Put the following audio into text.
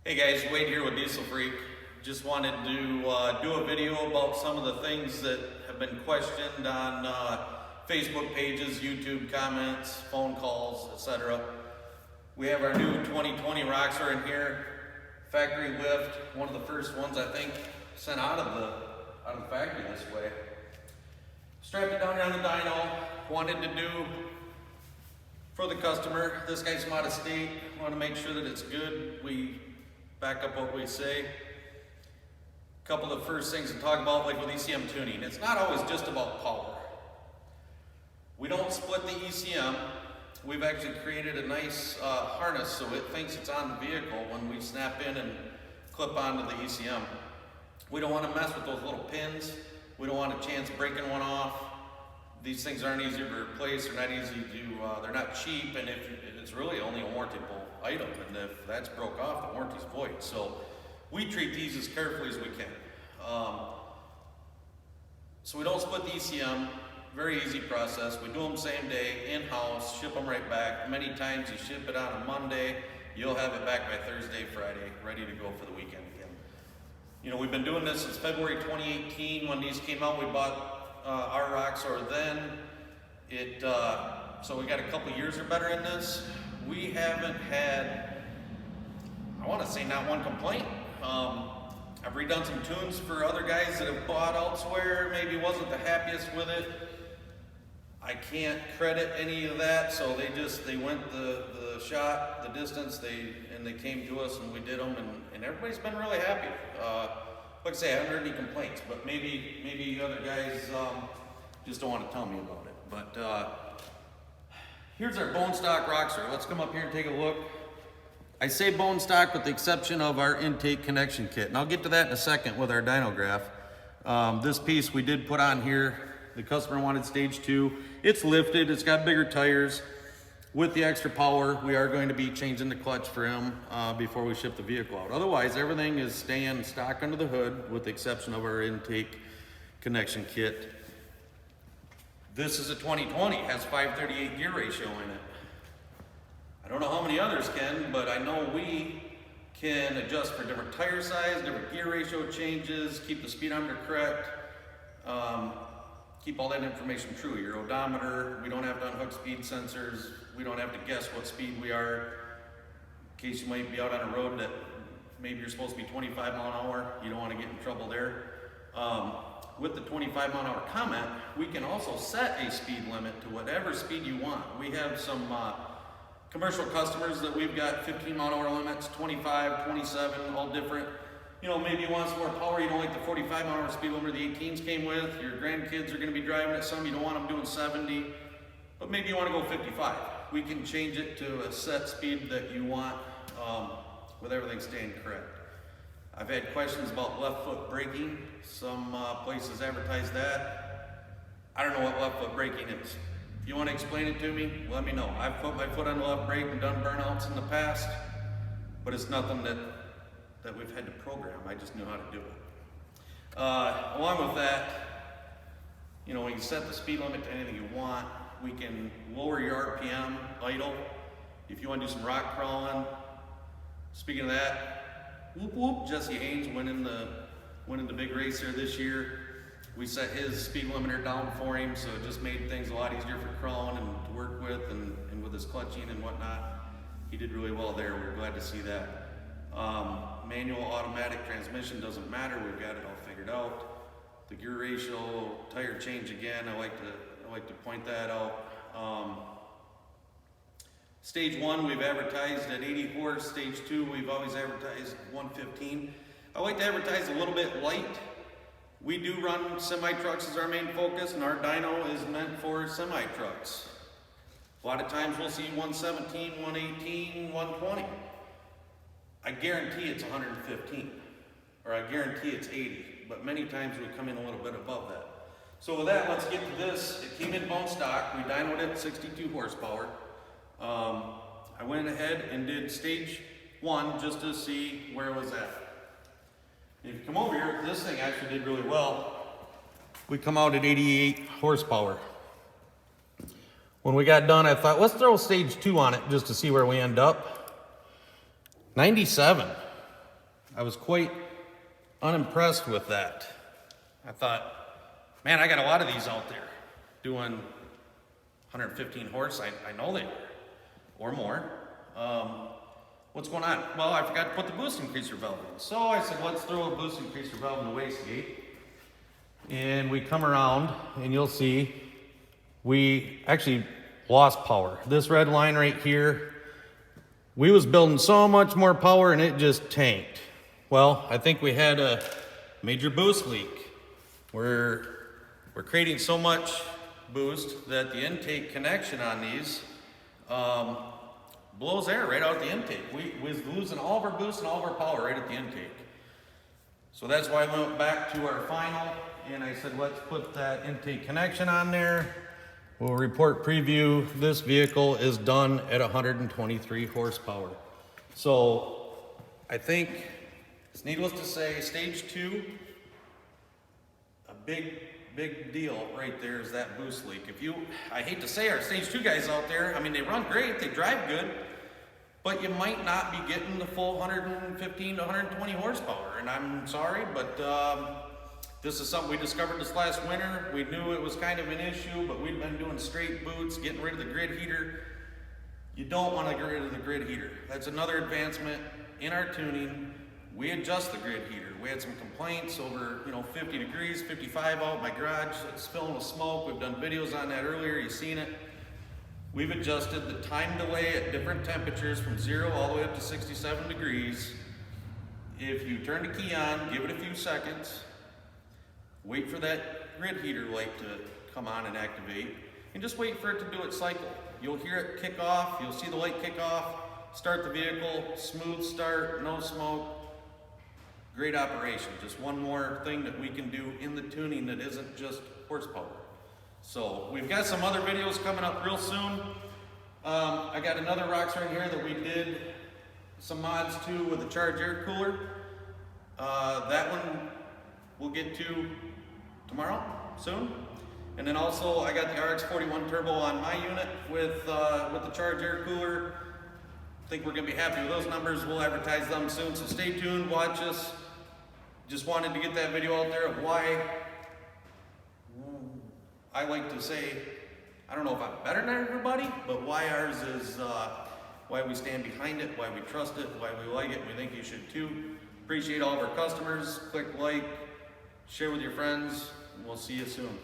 Hey guys, Wade here with Diesel Freak. Just wanted to do a video about some of the things that have been questioned on Facebook pages, YouTube comments, phone calls, etc. We have our new 2020 Roxor in here, factory lift, one of the first ones I think sent out of the factory this way. Strapped it down here on the dyno, wanted to do for the customer. This guy's from out of state, want to make sure that it's good. We back up what we say. A couple of the first things to talk about, like with ECM tuning, it's not always just about power. We don't split the ECM. We've actually created a nice harness so it thinks it's on the vehicle when we snap in and clip onto the ECM. We don't want to mess with those little pins. We don't want a chance breaking one off. These things aren't easy to replace. They're not easy to, they're not cheap, and if it's really only a warrantable item, and if that's broke off, the warranty's void. So we treat these as carefully as we can. So we don't split the ECM. Very easy process. We do them same day, in-house, ship them right back. Many times you ship it on a Monday, you'll have it back by Thursday, Friday, ready to go for the weekend again. You know, we've been doing this since February 2018. When these came out, we bought our Roxor then. So we got a couple years or better in this. We haven't had, I want to say, not one complaint. I've redone some tunes for other guys that have bought elsewhere, maybe wasn't the happiest with it. I can't credit any of that, so they went the shot, the distance, and they came to us and we did them, and everybody's been really happy. Like I say, I haven't heard any complaints, but maybe other guys just don't want to tell me about it. But here's our bone stock Roxor. Let's come up here and take a look. I say bone stock with the exception of our intake connection kit, and I'll get to that in a second with our dyno graph. This piece we did put on here. The customer wanted stage 2. It's lifted, it's got bigger tires. With the extra power, we are going to be changing the clutch for him before we ship the vehicle out. Otherwise, everything is staying stock under the hood with the exception of our intake connection kit. This is a 2020, has 538 gear ratio in it. I don't know how many others can, but I know we can adjust for different tire size, different gear ratio changes, keep the speedometer correct, keep all that information true. Your odometer, we don't have to unhook speed sensors, we don't have to guess what speed we are, in case you might be out on a road that maybe you're supposed to be 25 mile an hour, you don't want to get in trouble there. With the 25 mile an hour comment, we can also set a speed limit to whatever speed you want. We have some commercial customers that we've got 15 mile an hour limits, 25, 27, all different. You know, maybe you want some more power, you don't like the 45 mile an hour speed limit the 18s came with, your grandkids are gonna be driving it some, you don't want them doing 70, but maybe you wanna go 55. We can change it to a set speed that you want with everything staying correct. I've had questions about left foot braking. Some places advertise that. I don't know what left foot braking is. If you want to explain it to me, let me know. I've put my foot on the left brake and done burnouts in the past, but it's nothing that we've had to program. I just knew how to do it. Along with that, you know, we can set the speed limit to anything you want. We can lower your RPM, idle. If you want to do some rock crawling. Speaking of that, whoop whoop, Jesse Haynes winning the big race here this year. We set his speed limiter down for him, so it just made things a lot easier for crawling and to work with, and with his clutching and whatnot. He did really well there. We're glad to see that. Manual, automatic transmission doesn't matter. We've got it all figured out. The gear ratio, tire change again. I like to point that out. Stage 1 we've advertised at 80 horse. Stage 2 we've always advertised 115. I like to advertise a little bit light. We do run semi-trucks as our main focus, and our dyno is meant for semi-trucks. A lot of times we'll see 117, 118, 120. I guarantee it's 115, or I guarantee it's 80, but many times we come in a little bit above that. So with that, let's get to this. It came in bone stock. We dynoed it 62 horsepower. I went ahead and did stage 1 just to see where it was at. If you come over here, this thing actually did really well. We come out at 88 horsepower. When we got done, I thought, let's throw stage 2 on it just to see where we end up. 97. I was quite unimpressed with that. I thought, man, I got a lot of these out there doing 115 horse. I know they are, or more. What's going on? Well, I forgot to put the boost increaser valve in. So I said, let's throw a boost increaser valve in the wastegate. And we come around and you'll see we actually lost power. This red line right here, we was building so much more power and it just tanked. Well, I think we had a major boost leak. We're creating so much boost that the intake connection on these blows air right out of the intake. We was losing all of our boost and all of our power right at the intake. So that's why I went back to our final and I said, let's put that intake connection on there. We'll report preview. This vehicle is done at 123 horsepower. So I think it's needless to say, stage 2, a big deal right there is that boost leak. I hate to say our stage 2 guys out there, I mean, they run great, they drive good, but you might not be getting the full 115 to 120 horsepower. And I'm sorry, but this is something we discovered this last winter. We knew it was kind of an issue, but we've been doing straight boots, getting rid of the grid heater. You don't want to get rid of the grid heater. That's another advancement in our tuning. We adjust the grid heater. We had some complaints over, 50 degrees, 55 out in my garage. It's filling with smoke. We've done videos on that earlier. You've seen it. We've adjusted the time delay at different temperatures from 0 all the way up to 67 degrees. If you turn the key on, give it a few seconds, wait for that grid heater light to come on and activate, and just wait for it to do its cycle. You'll hear it kick off, you'll see the light kick off, start the vehicle, smooth start, no smoke, great operation. Just one more thing that we can do in the tuning that isn't just horsepower. So we've got some other videos coming up real soon. I got another Roxor in here that we did some mods to with a charged air cooler. That one we'll get to tomorrow, soon. And then also I got the RX-41 turbo on my unit with the charged air cooler. I think we're gonna be happy with those numbers. We'll advertise them soon, so stay tuned, watch us. Just wanted to get that video out there of why I like to say, I don't know if I'm better than everybody, but why ours is, why we stand behind it, why we trust it, why we like it, and we think you should too. Appreciate all of our customers. Click like, share with your friends, and we'll see you soon.